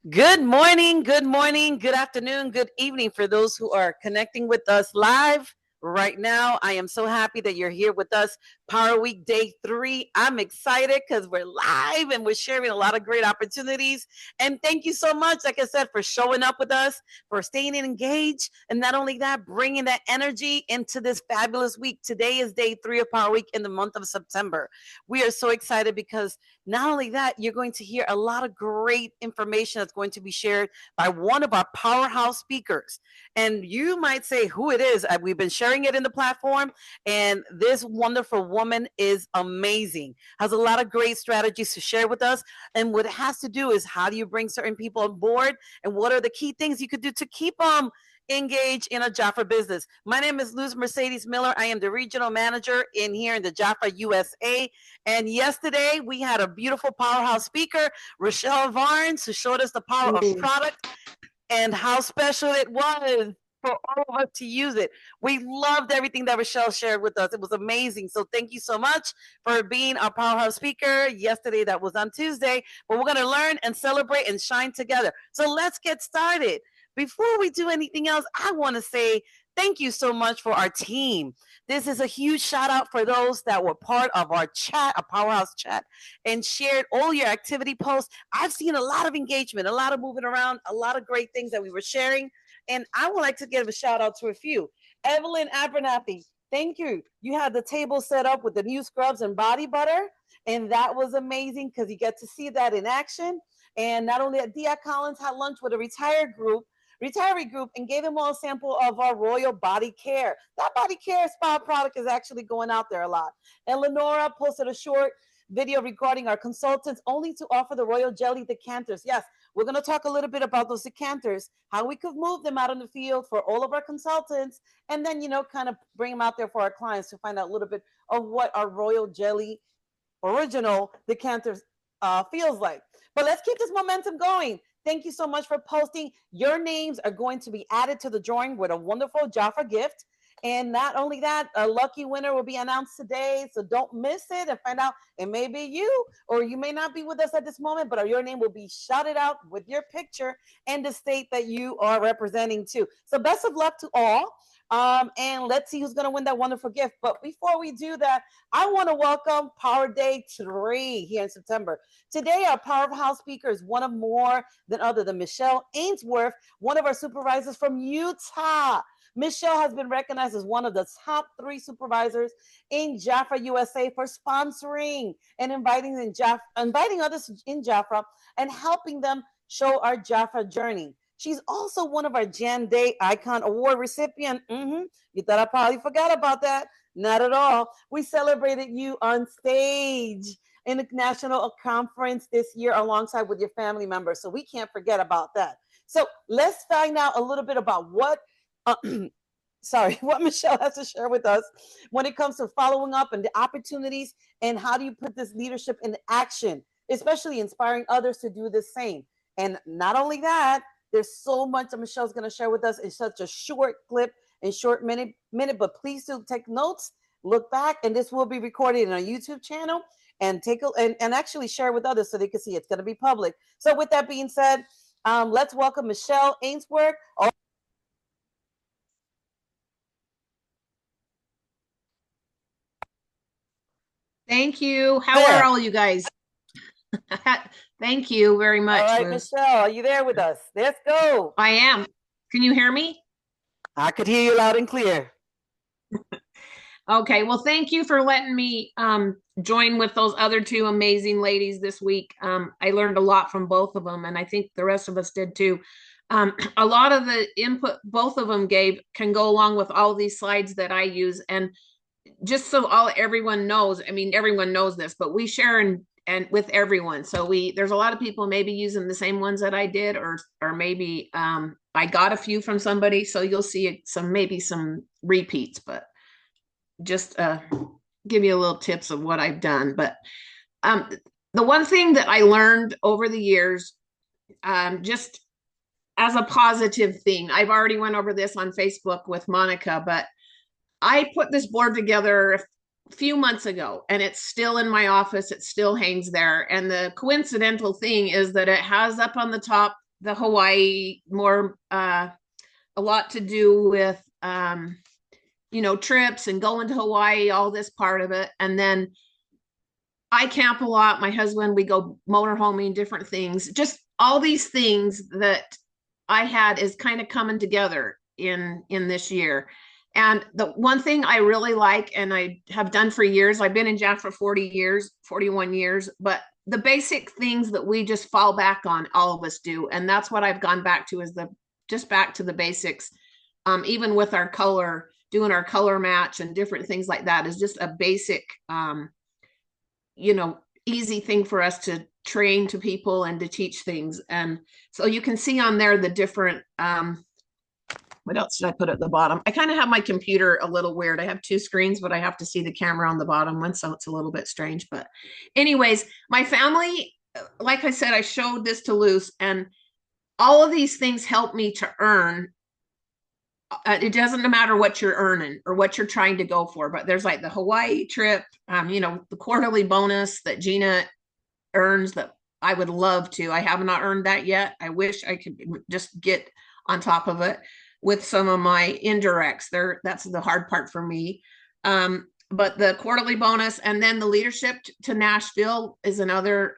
Good morning, good afternoon, good evening for those who are connecting with us live right now. I am so happy that you're here with us. Power Week Day 3. I'm excited because we're live and we're sharing a lot of great opportunities. And thank you so much, like I said, for showing up with us, for staying engaged, and not only that, bringing that energy into this fabulous week. Today is Day 3 of Power Week in the month of September. We are so excited because not only that, you're going to hear a lot of great information that's going to be shared by one of our powerhouse speakers. And you might say who it is. We've been sharing it in the platform, and this wonderful woman is amazing, has a lot of great strategies to share with us. And what it has to do is how do you bring certain people on board, and what are the key things you could do to keep them engage in a JAFRA business. My name is Luz Mercedes Miller. I am the regional manager in here in the JAFRA USA. And yesterday we had a beautiful powerhouse speaker, Rochelle Varnes, who showed us the power of product and how special it was for all of us to use it. We loved everything that Rochelle shared with us. It was amazing. So thank you so much for being our powerhouse speaker yesterday. That was on Tuesday. But we're going to learn and celebrate and shine together. So let's get started. Before we do anything else, I want to say thank you so much for our team. This is a huge shout out for those that were part of our chat, a powerhouse chat, and shared all your activity posts. I've seen a lot of engagement, a lot of moving around, a lot of great things that we were sharing. And I would like to give a shout out to a few. Evelyn Abernathy, thank you. You had the table set up with the new scrubs and body butter. And that was amazing because you get to see that in action. And not only that, Dia Collins had lunch with a retiree group and gave them all a sample of our Royal Body Care. That body care spa product is actually going out there a lot. And Lenora posted a short video regarding our consultants only to offer the Royal Jelly decanters. Yes, we're going to talk a little bit about those decanters, how we could move them out in the field for all of our consultants, and then, kind of bring them out there for our clients to find out a little bit of what our Royal Jelly original decanters feels like. But let's keep this momentum going. Thank you so much for posting. Your names are going to be added to the drawing with a wonderful JAFRA gift. And not only that, a lucky winner will be announced today. So don't miss it and find out it may be you, or you may not be with us at this moment, but your name will be shouted out with your picture and the state that you are representing too. So best of luck to all. And let's see who's going to win that wonderful gift. But before we do that, I want to welcome Power Day 3 here in September. Today, our powerhouse speaker is one of more than other than Michelle Ainsworth, one of our supervisors from Utah. Michelle has been recognized as one of the top 3 supervisors in JAFRA USA for sponsoring and inviting others in JAFRA and helping them show our JAFRA journey. She's also one of our Jan Day Icon Award recipient. You thought I probably forgot about that? Not at all. We celebrated you on stage in the national conference this year alongside with your family members. So we can't forget about that. So let's find out a little bit about what what Michelle has to share with us when it comes to following up and the opportunities, and how do you put this leadership in action, especially inspiring others to do the same. And not only that, there's so much that Michelle's going to share with us in such a short clip and short minute, but please do take notes, look back, and this will be recorded in our YouTube channel, and and actually share with others so they can see it's going to be public. So with that being said, let's welcome Michelle Ainsworth. Thank you. How are all you guys? Thank you very much. All right, Liz. Michelle, are you there with us? Let's go. I am. Can you hear me? I could hear you loud and clear. Okay, well, thank you for letting me join with those other 2 amazing ladies this week. I learned a lot from both of them, and I think the rest of us did too. A lot of the input both of them gave can go along with all these slides that I use. And just so everyone knows, I mean, everyone knows this, but we share and with everyone. So there's a lot of people maybe using the same ones that I did, or maybe I got a few from somebody. So you'll see maybe some repeats, but just give you a little tips of what I've done. But the one thing that I learned over the years, just as a positive thing, I've already went over this on Facebook with Monica, but I put this board together a few months ago, and it's still in my office. It still hangs there. And the coincidental thing is that it has up on the top the Hawaii, more a lot to do with trips and going to Hawaii, all this part of it. And then I camp a lot. My husband, we go motorhoming, different things. Just all these things that I had is kind of coming together in this year. And the one thing I really like, and I have done for years, I've been in JAFRA for 40 years, 41 years, but the basic things that we just fall back on, all of us do. And that's what I've gone back to, is just back to the basics. Even with our color, doing our color match and different things like that is just a basic, easy thing for us to train to people and to teach things. And so you can see on there the different, what else did I put at the bottom? I kind of have my computer a little weird. I have two screens, but I have to see the camera on the bottom one, so it's a little bit strange. But anyways, my family, like I said, I showed this to Luce, and all of these things help me to earn. It doesn't matter what you're earning or what you're trying to go for, but there's like the Hawaii trip, the quarterly bonus that Gina earns that I would love to. I have not earned that yet. I wish I could just get on top of it with some of my indirects. That's the hard part for me. But the quarterly bonus, and then the leadership to Nashville is another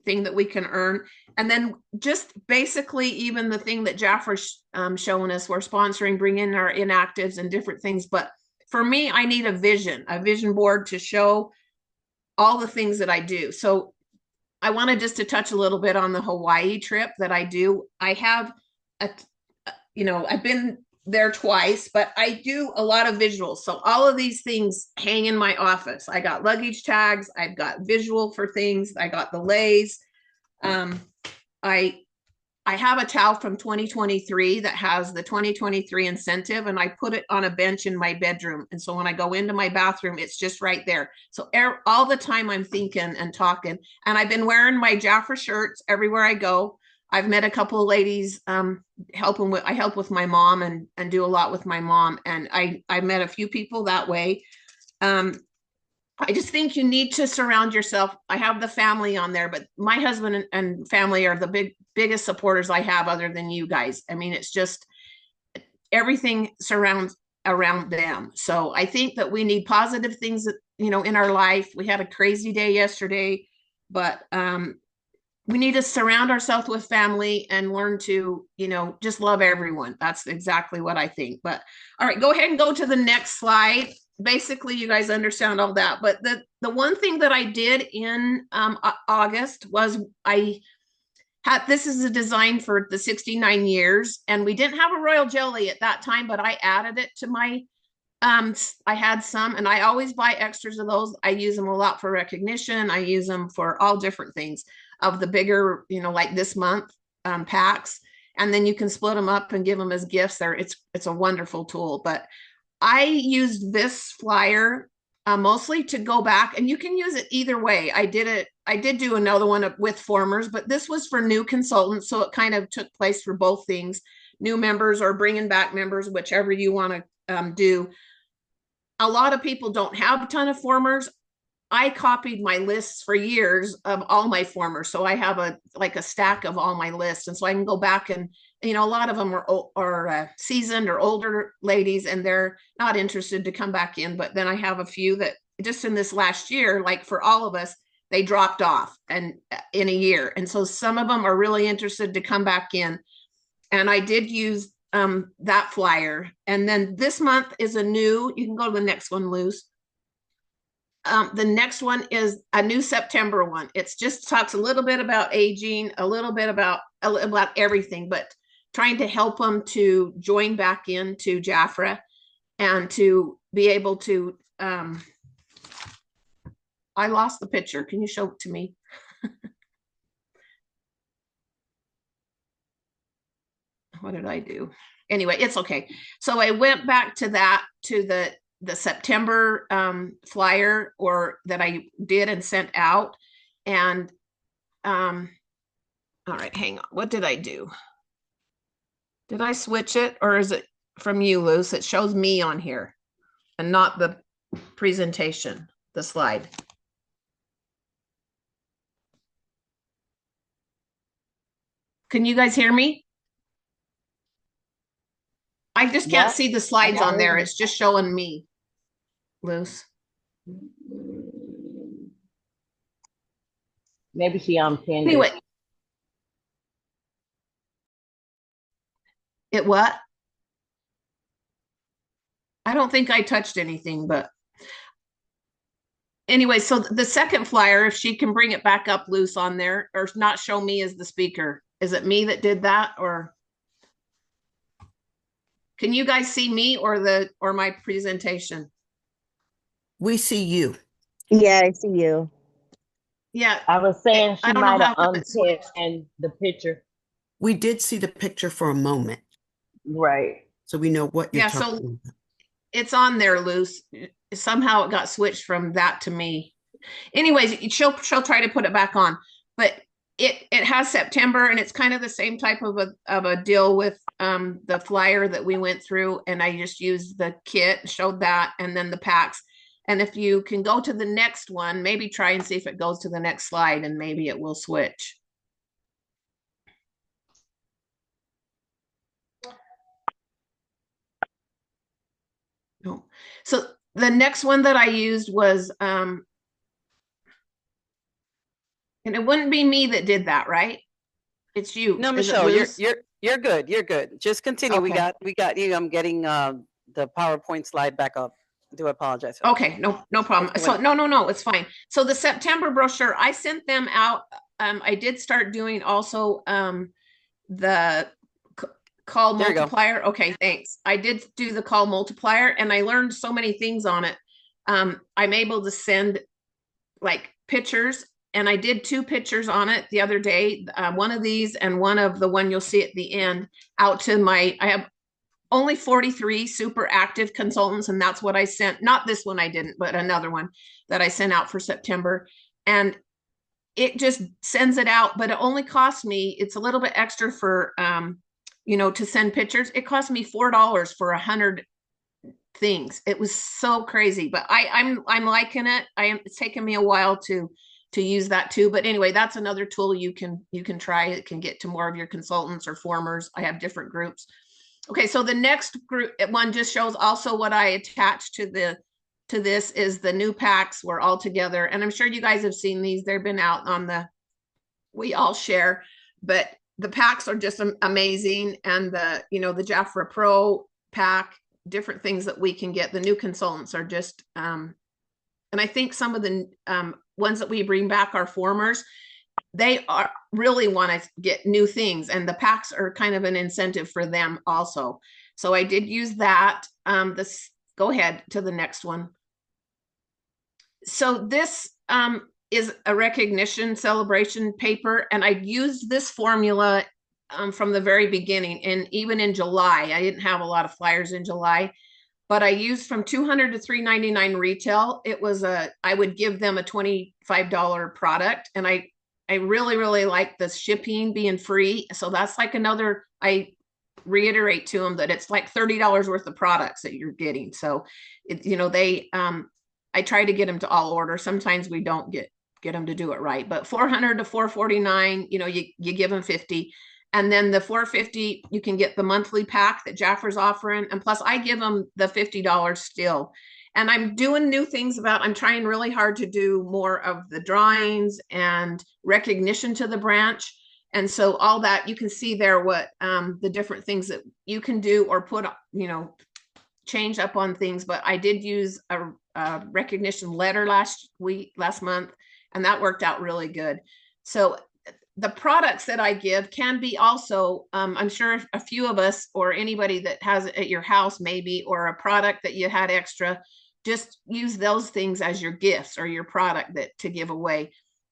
thing that we can earn. And then just basically even the thing that JAFRA's showing us, we're sponsoring, bring in our inactives and different things. But for me, I need a vision board to show all the things that I do. So I wanted just to touch a little bit on the Hawaii trip that I do. I have I've been there twice, but I do a lot of visuals. So all of these things hang in my office. I got luggage tags. I've got visual for things. I got the lays. I have a towel from 2023 that has the 2023 incentive, and I put it on a bench in my bedroom. And so when I go into my bathroom, it's just right there. So all the time I'm thinking and talking, and I've been wearing my JAFRA shirts everywhere I go. I've met a couple of ladies I help with my mom and do a lot with my mom. And I met a few people that way. I just think you need to surround yourself. I have the family on there, but my husband and family are the biggest supporters I have other than you guys. I mean, it's just everything surrounds around them. So I think that we need positive things, in our life. We had a crazy day yesterday, but we need to surround ourselves with family and learn to, just love everyone. That's exactly what I think. But all right, go ahead and go to the next slide. Basically, you guys understand all that. But the one thing that I did in August was this is a design for the 69 years. And we didn't have a royal jelly at that time, but I added it to my, I had some, and I always buy extras of those. I use them a lot for recognition. I use them for all different things of the bigger, like this month packs. And then you can split them up and give them as gifts there. It's a wonderful tool. But I used this flyer mostly to go back, and you can use it either way. I did do another one with formers, but this was for new consultants. So it kind of took place for both things, new members or bringing back members, whichever you want to do. A lot of people don't have a ton of formers. I copied my lists for years of all my formers. So I have a stack of all my lists. And so I can go back and, a lot of them are seasoned or older ladies, and they're not interested to come back in. But then I have a few that just in this last year, like for all of us, they dropped off and in a year. And so some of them are really interested to come back in. And I did use that flyer. And then this month is you can go to the next one, Luz. The next one is a new September one. It's just talks a little bit about aging, a little bit about everything, but trying to help them to join back into JAFRA and to be able to, I lost the picture. Can you show it to me? What did I do? Anyway, it's okay. So I went back to the September flyer that I did and sent out. And all right, hang on. What did I do? Did I switch it, or is it from you, Luce? It shows me on here and not the presentation, the slide. Can you guys hear me? I just can't Yep, see the I slides can on hear there. you. It's just showing me loose. Maybe she unpinned Anyway, it. it what? I don't think I touched anything, but anyway, so the second flyer, if she can bring it back up loose on there or not show me as the speaker. Is it me that did that, or can you guys see me or my presentation? We see you. Yeah, I see you. Yeah, I was saying I she don't know might have how it switched. unpinned the picture. We did see the picture for a moment, Right. so we know what you're Yeah, talking so about. it's on there loose. Somehow it got switched from that to me. Anyways, she'll try to put it back on, but it has September, and it's kind of the same type of a deal with the flyer that we went through, and I just used the kit, showed that, and then the packs. And if you can go to the next one, maybe try and see if it goes to the next slide, and maybe it will switch. No. So the next one that I used was and it wouldn't be me that did that, right? It's you. No, Is it Michelle, loose? you're good. You're good. Just continue. Okay. We got you. I'm getting the PowerPoint slide back up. I do apologize for that. Okay, no problem. What's So going on? no, it's fine. So the September brochure, I sent them out. I did start doing also the call There you go. multiplier. Okay, thanks. I did do the call multiplier, and I learned so many things on it. I'm able to send like pictures, and I did 2 pictures on it the other day, one of these and one of the one you'll see at the end, out to my, I have only 43 super active consultants, and that's what I sent. Not this one I didn't, but another one that I sent out for September. And it just sends it out, but it only costs me, it's a little bit extra for to send pictures. It cost me $4 for 100 things. It was so crazy, but I'm liking it. It's taken me a while to use that too. But anyway, that's another tool you can try. It can get to more of your consultants or formers. I have different groups. Okay, so the next group one just shows also what I attached to this is the new packs were all together. And I'm sure you guys have seen these. They've been out on the We All Share, but the packs are just amazing. And the JAFRA Pro pack, different things that we can get. The new consultants are just and I think some of the ones that we bring back are formers. They are really want to get new things, and the packs are kind of an incentive for them also. So I did use that. Go ahead to the next one. So this is a recognition celebration paper, and I used this formula from the very beginning. And even in July, I didn't have a lot of flyers in July, but I used from 200 to 399 retail. It was I would give them a $25 product, and I really like the shipping being free. So that's like another, I reiterate to them that it's like $30 worth of products that you're getting. So they I try to get them to all order. Sometimes we don't get them to do it right, but 400 to 449, you give them 50. And then the 450, you can get the monthly pack that JAFRA's offering. And plus I give them the $50 still. And I'm doing new things I'm trying really hard to do more of the drawings and recognition to the branch. And so all that, you can see there what the different things that you can do or put, change up on things. But I did use a recognition letter last month, and that worked out really good. So the products that I give can be also, I'm sure a few of us or anybody that has it at your house maybe, or a product that you had extra, just use those things as your gifts or your product to give away.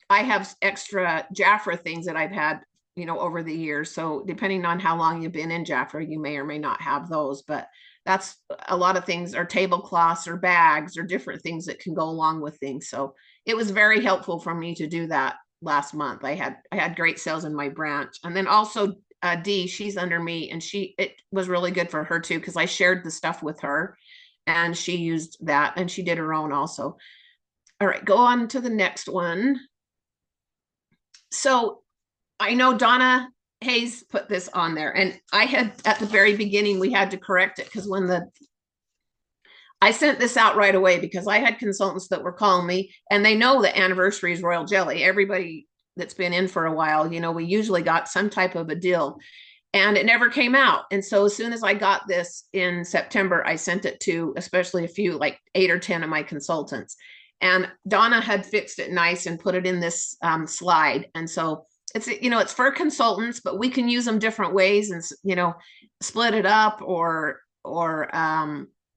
I have extra JAFRA things that I've had, over the years. So depending on how long you've been in JAFRA, you may or may not have those, but that's a lot of things, or tablecloths or bags or different things that can go along with things. So it was very helpful for me to do that last month. I had great sales in my branch. And then also Dee, she's under me, and it was really good for her too, because I shared the stuff with her and she used that, and she did her own also. All right, go on to the next one. So I know Donna Hayes put this on there, and I had at the very beginning we had to correct it because I sent this out right away because I had consultants that were calling me, and they know the anniversary is royal jelly. Everybody that's been in for a while, we usually got some type of a deal, and it never came out. And so as soon as I got this in September, I sent it to especially a few, like 8 or 10 of my consultants. And Donna had fixed it nice and put it in this slide. And so it's for consultants, but we can use them different ways and, split it up or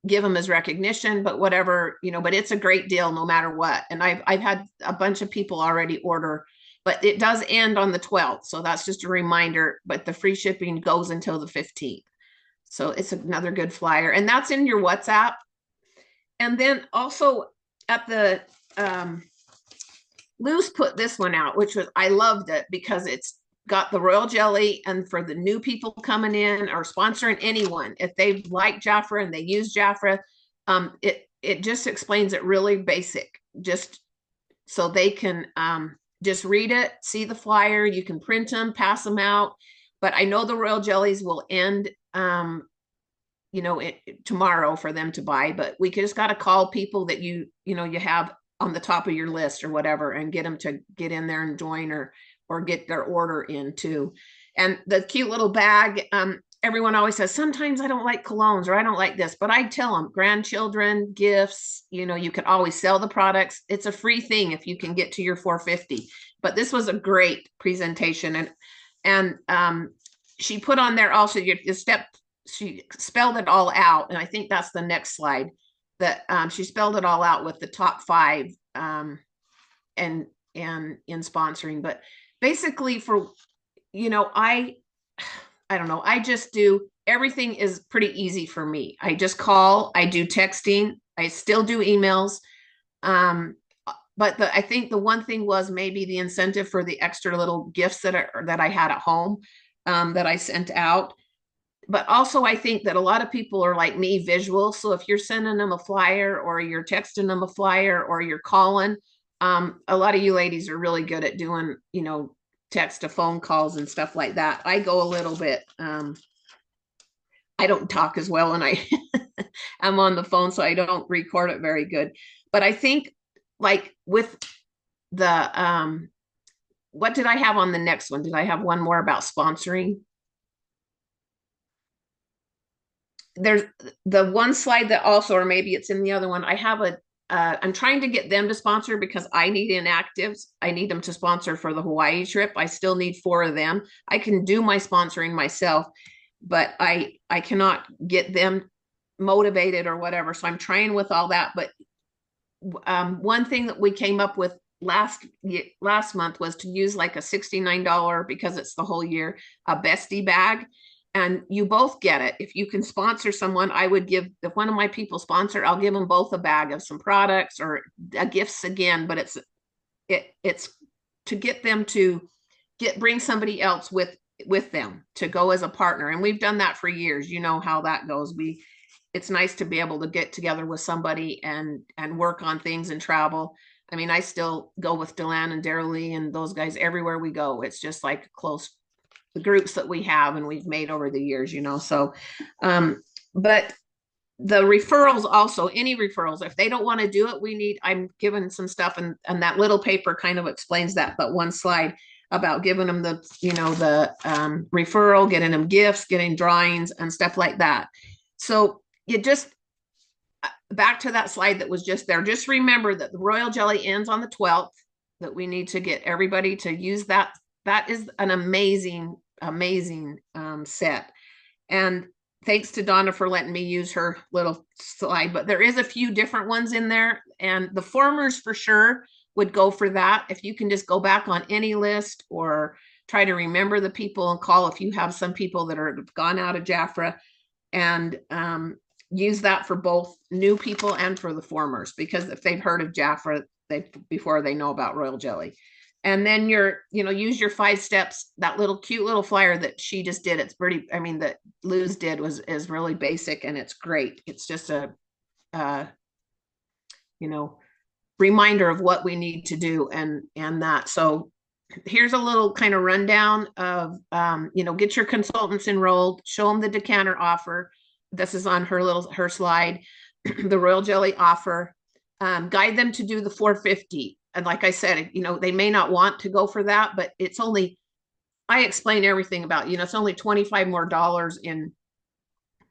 give them as recognition, but whatever, but it's a great deal no matter what. And I've had a bunch of people already order, but it does end on the 12th. So that's just a reminder, but the free shipping goes until the 15th. So it's another good flyer, and that's in your WhatsApp. And then also at the, Lou's put this one out, which I loved it because it's got the royal jelly, and for the new people coming in or sponsoring anyone, if they like JAFRA and they use JAFRA, it just explains it really basic, just so they can just read it, see the flyer. You can print them, pass them out. But I know the royal jellies will end tomorrow for them to buy, but we just got to call people that you have on the top of your list or whatever, and get them to get in there and join or get their order in too. And the cute little bag, everyone always says, sometimes I don't like colognes or I don't like this, but I tell them grandchildren, gifts, you can always sell the products. It's a free thing if you can get to your 450. But this was a great presentation. And she put on there also she spelled it all out. And I think that's the next slide, that she spelled it all out with the top 5 and in sponsoring. But basically I don't know, I just do, everything is pretty easy for me. I just call, I do texting, I still do emails. But I think the one thing was maybe the incentive for the extra little gifts that I had at home that I sent out. But also I think that a lot of people are like me, visual. So if you're sending them a flyer or you're texting them a flyer or you're calling, a lot of you ladies are really good at doing, text to phone calls and stuff like that. I go a little bit, I don't talk as well when I'm on the phone, so I don't record it very good. But I think like with the, what did I have on the next one? Did I have one more about sponsoring? There's the one slide that also, or maybe it's in the other one, I have I'm trying to get them to sponsor because I need inactives. I need them to sponsor for the Hawaii trip. I still need 4 of them. I can do my sponsoring myself, but I cannot get them motivated or whatever. So I'm trying with all that. But one thing that we came up with last month was to use like a $69, because it's the whole year, a bestie bag. And you both get it. If you can sponsor someone, I would give, if one of my people sponsor, I'll give them both a bag of some products or gifts again, but it's to get them to bring somebody else with them to go as a partner. And we've done that for years. You know how that goes. It's nice to be able to get together with somebody and work on things and travel. I mean, I still go with Delan and Darrell Lee and those guys everywhere we go. It's just like close, the groups that we have and we've made over the years, so, but the referrals also, any referrals, if they don't want to do it, I'm given some stuff, and that little paper kind of explains that, but one slide about giving them the, the referral, getting them gifts, getting drawings and stuff like that. So you just, back to that slide that was just there, just remember that the royal jelly ends on the 12th, that we need to get everybody to use that. That is an amazing set. And thanks to Donna for letting me use her little slide, but there is a few different ones in there, and the formers for sure would go for that. If you can just go back on any list or try to remember the people and call if you have some people that are gone out of JAFRA, and use that for both new people and for the formers, because if they've heard of JAFRA before they know about royal jelly. And then use your 5 steps, that little cute little flyer that she just did. It's pretty, that Lou's did is really basic, and it's great. It's just a, reminder of what we need to do and that. So here's a little kind of rundown of, get your consultants enrolled, show them the decanter offer. This is on her slide, the royal jelly offer, guide them to do the 450. And like I said, they may not want to go for that, but it's only, I explain everything about, it's only $25 more in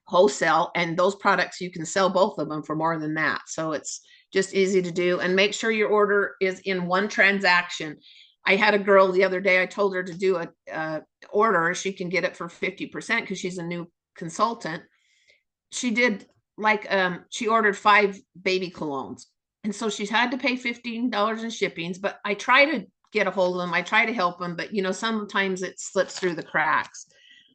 wholesale, and those products you can sell both of them for more than that. So it's just easy to do, and make sure your order is in one transaction. I had a girl the other day, I told her to do a order. She can get it for 50% because she's a new consultant. She did she ordered 5 baby colognes. And so she's had to pay $15 in shippings, but I try to get a hold of them. I try to help them, but sometimes it slips through the cracks.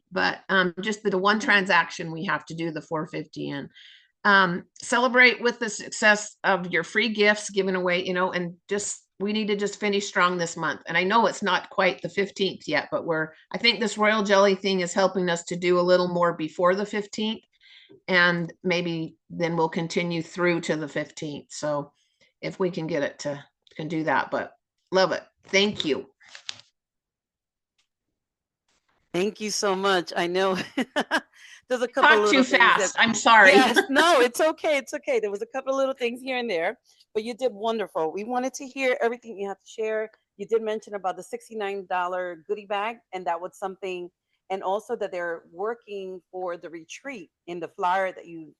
But just the one transaction we have to do the 450 in. Celebrate with the success of your free gifts given away, and we need to just finish strong this month. And I know it's not quite the 15th yet, but I think this royal jelly thing is helping us to do a little more before the 15th. And maybe then we'll continue through to the 15th. So if we can get it can do that, but love it. Thank you. Thank you so much. I know there's a couple Talk too fast. I'm sorry. Yes, no, it's okay. It's okay. There was a couple of little things here and there, but you did wonderful. We wanted to hear everything you have to share. You did mention about the $69 goodie bag, and that was something, and also that they're working for the retreat in the flyer that you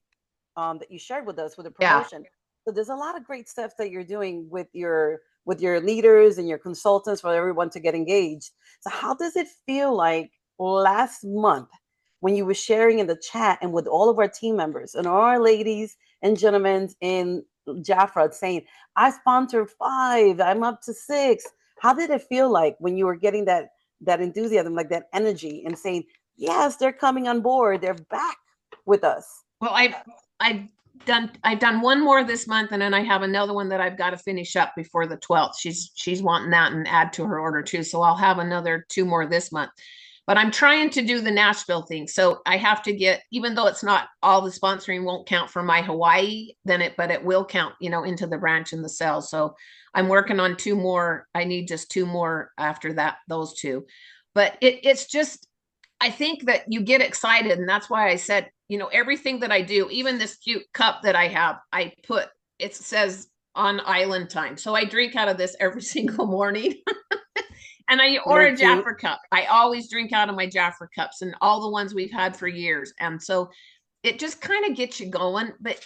shared with us with the promotion. Yeah. So there's a lot of great stuff that you're doing with your leaders and your consultants for everyone to get engaged. So how does it feel like last month when you were sharing in the chat and with all of our team members and all our ladies and gentlemen in JAFRA saying, I sponsored 5, I'm up to 6. How did it feel like when you were getting that enthusiasm, like that energy, and saying, yes, they're coming on board, they're back with us? Well, I've done one more this month, and then I have another one that I've got to finish up before the 12th. She's wanting that and add to her order too. So I'll have another 2 more this month. But I'm trying to do the Nashville thing. So I have to get, even though it's not all the sponsoring won't count for my Hawaii, but it will count, into the branch and the sales. So I'm working on 2 more. I need just 2 more after that, those 2. But it's just, I think that you get excited. And that's why I said, everything that I do, even this cute cup that I have, it says on island time. So I drink out of this every single morning. And or a JAFRA cup. I always drink out of my JAFRA cups, and all the ones we've had for years. And so it just kind of gets you going. But,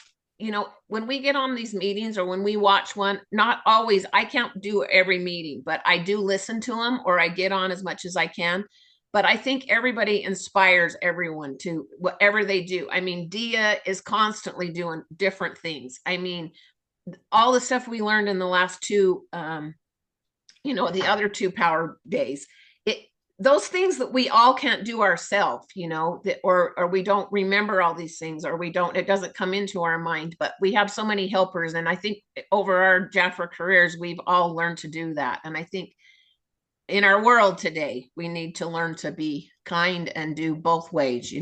when we get on these meetings or when we watch one, not always, I can't do every meeting, but I do listen to them, or I get on as much as I can. But I think everybody inspires everyone to whatever they do. I mean, Dia is constantly doing different things. I mean, all the stuff we learned in the last 2, the other 2 power days, those things that we all can't do ourselves, or we don't remember all these things, or it doesn't come into our mind, but we have so many helpers. And I think over our JAFRA careers, we've all learned to do that. And I think in our world today, we need to learn to be kind and do both ways,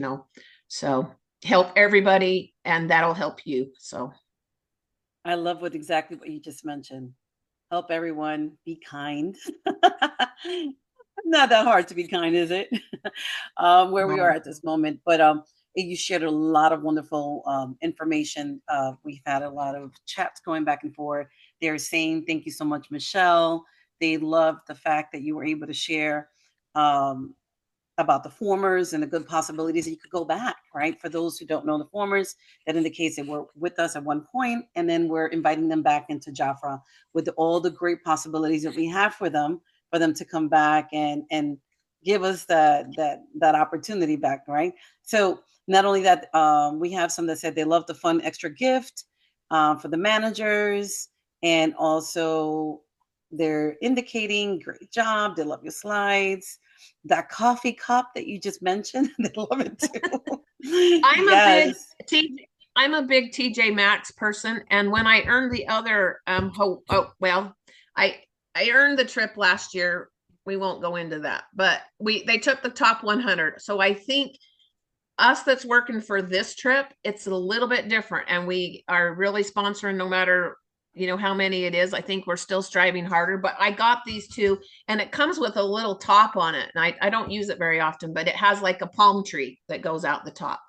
so help everybody, and that'll help you. So I love exactly what you just mentioned. Help everyone, be kind. Not that hard to be kind, is it? Where we are at this moment. But you shared a lot of wonderful information. We've had a lot of chats going back and forth. They're saying, thank you so much, Michelle. They loved the fact that you were able to share about the formers and the good possibilities that you could go back, right? For those who don't know the formers, that indicates they were with us at one point, and then we're inviting them back into JAFRA with all the great possibilities that we have for them to come back and give us that opportunity back, right? So not only that, we have some that said they love the fun extra gift for the managers, and also they're indicating great job, they love your slides. That coffee cup that you just mentioned, they love it too. I'm a big TJ Maxx person, and when I earned the other I earned the trip last year. We won't go into that, but they took the top 100. So I think us that's working for this trip, it's a little bit different, and we are really sponsoring no matter you know, how many it is. I think we're still striving harder, but I got these two and it comes with a little top on it. And I don't use it very often, but it has like a palm tree that goes out the top.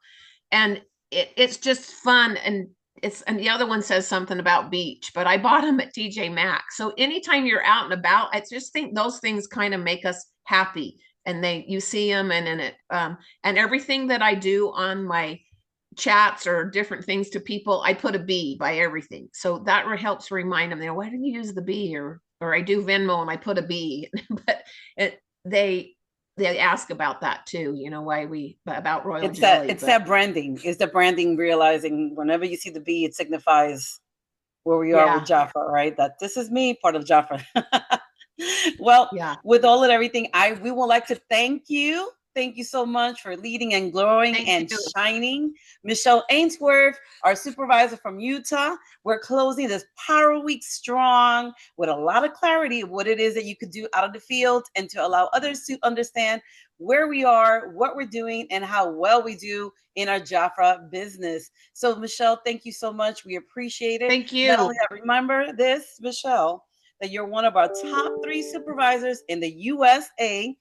And it's just fun. And the other one says something about beach, but I bought them at TJ Maxx. So anytime you're out and about, I just think those things kind of make us happy. And you see them and in it, and everything that I do on my chats or different things to people, I put a B by everything. So that helps remind them, you know, why didn't you use the B? Or I do Venmo and I put a B. But they ask about that too, you know, about Royal Jelly. It's that branding. It's the branding, realizing whenever you see the B, it signifies where we are with JAFRA, right? That this is me, part of JAFRA. Well, with all and everything, we would like to thank you. Thank you so much for leading and growing and shining. Michelle Ainsworth, our supervisor from Utah. We're closing this Power Week strong with a lot of clarity of what it is that you could do out of the field and to allow others to understand where we are, what we're doing, and how well we do in our JAFRA business. So, Michelle, thank you so much. We appreciate it. Thank you. Not only that, remember this, Michelle, that you're one of our top 3 supervisors in the USA.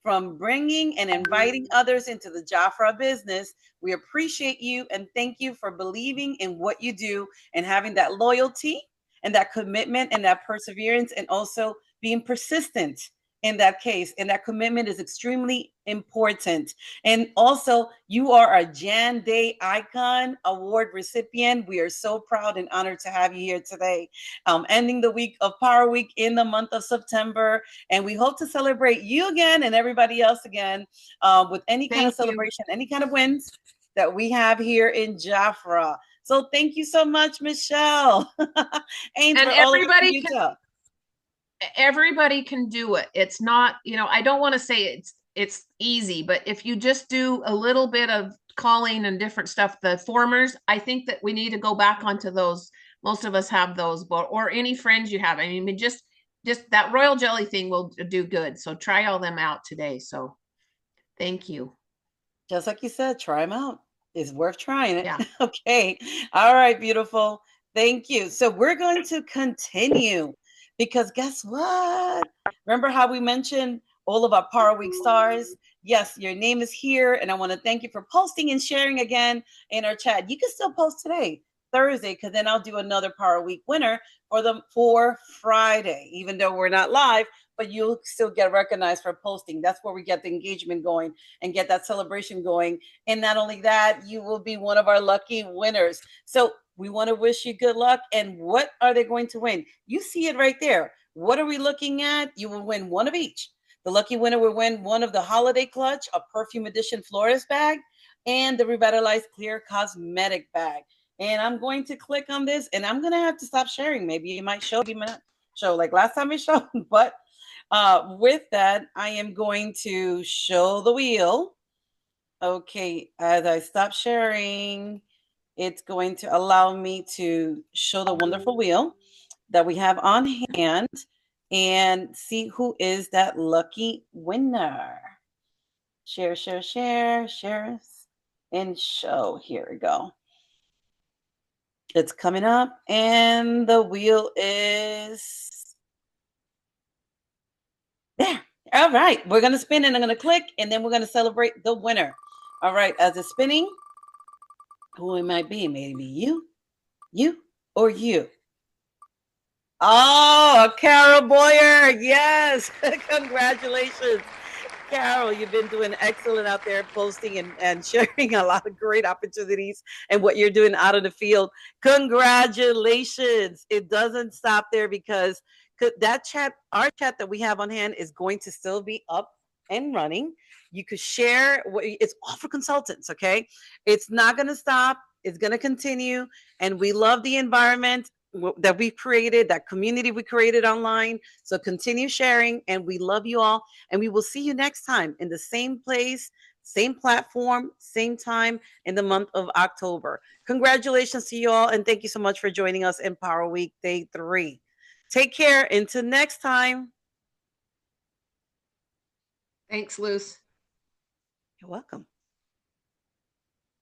From bringing and inviting others into the JAFRA business. We appreciate you and thank you for believing in what you do and having that loyalty and that commitment and that perseverance and also being persistent in that case. And that commitment is extremely important. And also, you are a Jan Day Icon Award recipient. We are so proud and honored to have you here today. Ending the week of Power Week in the month of September. And we hope to celebrate you again and everybody else again with any kind of celebration, any kind of wins that we have here in JAFRA. So thank you so much, Michelle. And everybody can do it. It's not, you know, I don't want to say it's easy, but if you just do a little bit of calling and different stuff, the formers, I think that we need to go back onto those. Most of us have those, or any friends you have. I mean, just that Royal Jelly thing will do good. So try all them out today. So thank you. Just like you said, try them out. It's worth trying it. Yeah. Okay. All right, beautiful. Thank you. So we're going to continue. Because guess what? Remember how we mentioned all of our Power Week stars? Yes, your name is here. And I want to thank you for posting and sharing again in our chat. You can still post today, Thursday, because then I'll do another Power Week winner for Friday, even though we're not live, but you'll still get recognized for posting. That's where we get the engagement going and get that celebration going. And not only that, you will be one of our lucky winners. So we want to wish you good luck. And what are they going to win? You see it right there. What are we looking at? You will win one of each. The lucky winner will win one of the Holiday Clutch, a Perfume Edition Florist bag, and the Revitalized Clear Cosmetic bag. And I'm going to click on this, and I'm going to have to stop sharing. Maybe it might show, maybe not show like last time it showed. But with that, I am going to show the wheel. Okay, as I stop sharing, it's going to allow me to show the wonderful wheel that we have on hand and see who is that lucky winner. Share, and show. Here we go. It's coming up, and the wheel is there. All right, we're going to spin, and I'm going to click, and then we're going to celebrate the winner. All right, as it's spinning, who it might be, maybe you, or you. Oh, Carol Boyer. Yes. Congratulations. Carol, you've been doing excellent out there, posting and sharing a lot of great opportunities and what you're doing out of the field. Congratulations. It doesn't stop there because that chat, our chat that we have on hand is going to still be up and running. You could share. It's all for consultants, okay? It's not going to stop. It's going to continue. And we love the environment that we created, that community we created online. So continue sharing, and we love you all. And we will see you next time in the same place, same platform, same time in the month of October. Congratulations to you all, and thank you so much for joining us in Power Week Day 3. Take care. Until next time. Thanks, Luce. You're welcome.